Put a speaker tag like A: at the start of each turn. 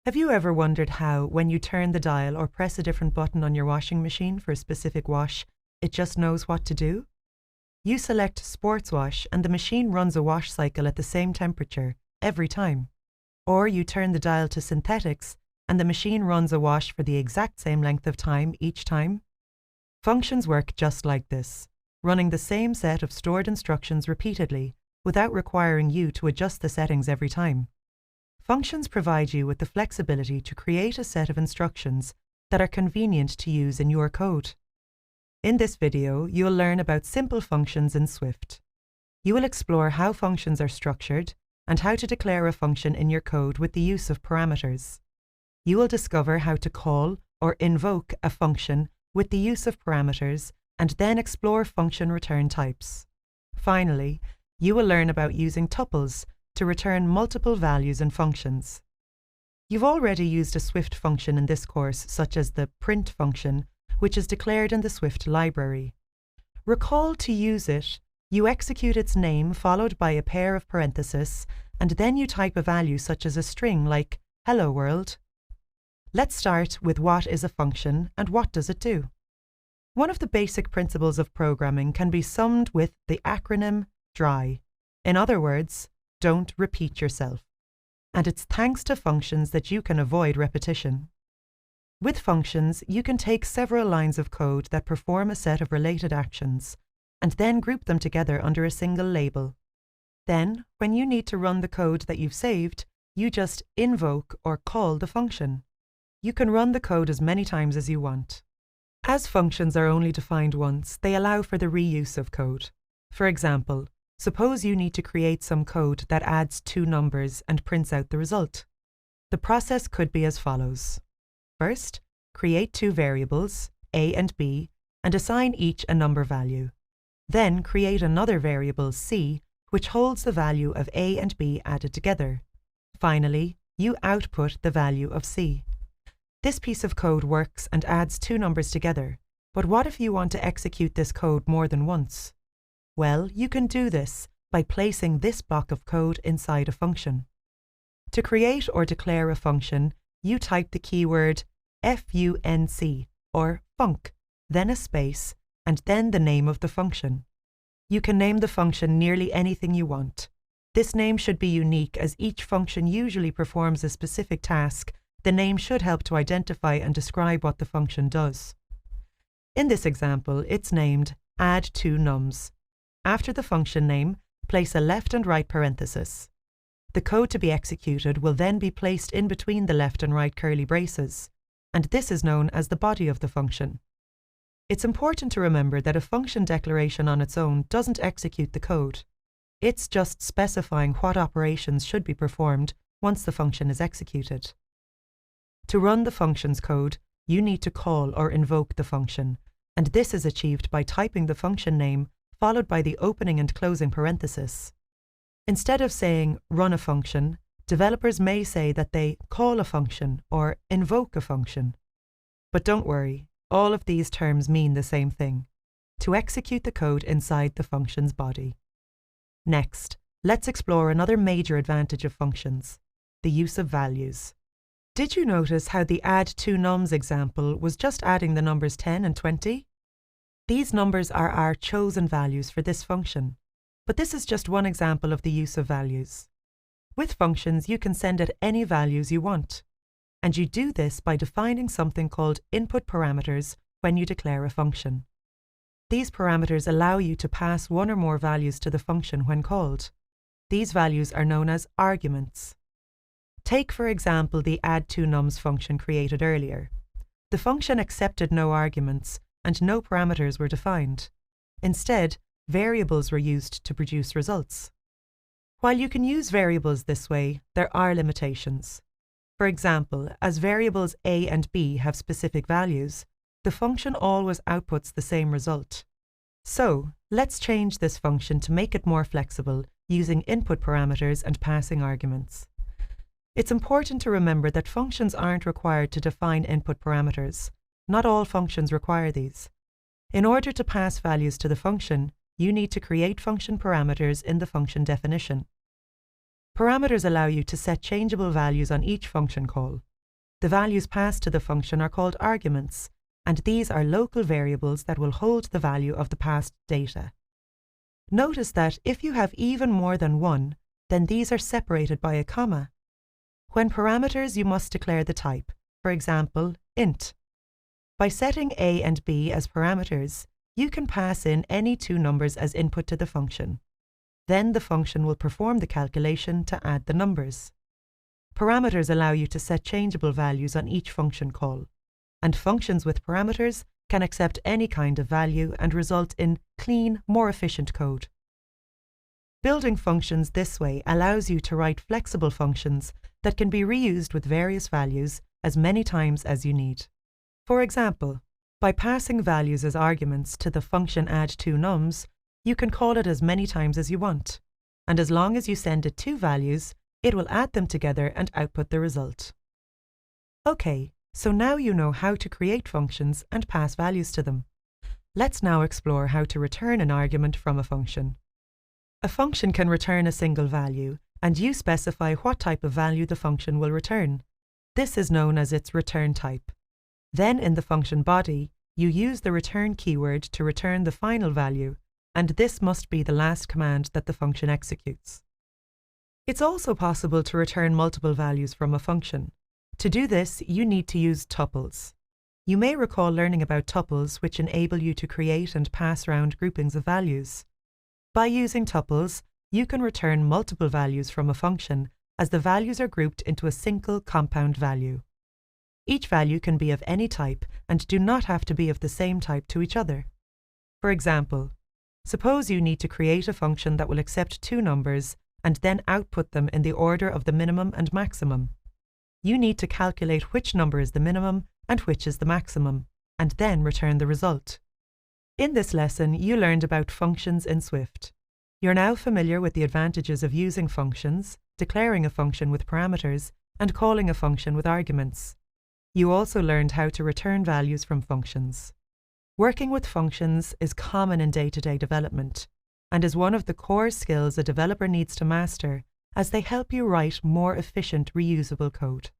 A: Have you ever wondered how, when you turn the dial or press a different button on your washing machine for a specific wash, it just knows what to do? You select sports wash and the machine runs a wash cycle at the same temperature every time. Or you turn the dial to synthetics and the machine runs a wash for the exact same length of time each time. Functions work just like this, running the same set of stored instructions repeatedly without requiring you to adjust the settings every time. Functions provide you with the flexibility to create a set of instructions that are convenient to use in your code. In this video, you'll learn about simple functions in Swift. You will explore how functions are structured and how to declare a function in your code with the use of parameters. You will discover how to call or invoke a function with the use of parameters and then explore function return types. Finally, you will learn about using tuples to return multiple values in functions. You've already used a Swift function in this course, such as the print function, which is declared in the Swift library. Recall to use it, you execute its name followed by a pair of parentheses, and then you type a value such as a string like "Hello World." Let's start with what is a function and what does it do. One of the basic principles of programming can be summed with the acronym DRY. In other words, don't repeat yourself. And it's thanks to functions that you can avoid repetition. With functions, you can take several lines of code that perform a set of related actions, and then group them together under a single label. Then, when you need to run the code that you've saved, you just invoke or call the function. You can run the code as many times as you want. As functions are only defined once, they allow for the reuse of code. For example, suppose you need to create some code that adds two numbers and prints out the result. The process could be as follows. First, create two variables, a and b, and assign each a number value. Then create another variable, c, which holds the value of a and b added together. Finally, you output the value of c. This piece of code works and adds two numbers together, but what if you want to execute this code more than once? Well, you can do this by placing this block of code inside a function. To create or declare a function, you type the keyword func or func, then a space, and then the name of the function. You can name the function nearly anything you want. This name should be unique as each function usually performs a specific task. The name should help to identify and describe what the function does. In this example, it's named add2nums. After the function name, place a left and right parenthesis. The code to be executed will then be placed in between the left and right curly braces, and this is known as the body of the function. It's important to remember that a function declaration on its own doesn't execute the code. It's just specifying what operations should be performed once the function is executed. To run the function's code, you need to call or invoke the function, and this is achieved by typing the function name followed by the opening and closing parenthesis. Instead of saying run a function, developers may say that they call a function or invoke a function. But don't worry, all of these terms mean the same thing: to execute the code inside the function's body. Next, let's explore another major advantage of functions: the use of values. Did you notice how the add2nums example was just adding the numbers 10 and 20? These numbers are our chosen values for this function, but this is just one example of the use of values. With functions, you can send it any values you want, and you do this by defining something called input parameters when you declare a function. These parameters allow you to pass one or more values to the function when called. These values are known as arguments. Take, for example, the add2nums function created earlier. The function accepted no arguments, and no parameters were defined. Instead, variables were used to produce results. While you can use variables this way, there are limitations. For example, as variables a and b have specific values, the function always outputs the same result. So, let's change this function to make it more flexible using input parameters and passing arguments. It's important to remember that functions aren't required to define input parameters. Not all functions require these. In order to pass values to the function, you need to create function parameters in the function definition. Parameters allow you to set changeable values on each function call. The values passed to the function are called arguments, and these are local variables that will hold the value of the passed data. Notice that if you have even more than one, then these are separated by a comma. When parameters, you must declare the type, for example, int. By setting a and b as parameters, you can pass in any two numbers as input to the function. Then the function will perform the calculation to add the numbers. Parameters allow you to set changeable values on each function call, and functions with parameters can accept any kind of value and result in clean, more efficient code. Building functions this way allows you to write flexible functions that can be reused with various values as many times as you need. For example, by passing values as arguments to the function add2nums, you can call it as many times as you want, and as long as you send it two values, it will add them together and output the result. Okay, so now you know how to create functions and pass values to them. Let's now explore how to return an argument from a function. A function can return a single value, and you specify what type of value the function will return. This is known as its return type. Then in the function body, you use the return keyword to return the final value, and this must be the last command that the function executes. It's also possible to return multiple values from a function. To do this, you need to use tuples. You may recall learning about tuples, which enable you to create and pass around groupings of values. By using tuples, you can return multiple values from a function, as the values are grouped into a single compound value. Each value can be of any type and do not have to be of the same type to each other. For example, suppose you need to create a function that will accept two numbers and then output them in the order of the minimum and maximum. You need to calculate which number is the minimum and which is the maximum, and then return the result. In this lesson, you learned about functions in Swift. You're now familiar with the advantages of using functions, declaring a function with parameters, and calling a function with arguments. You also learned how to return values from functions. Working with functions is common in day-to-day development, and is one of the core skills a developer needs to master, as they help you write more efficient, reusable code.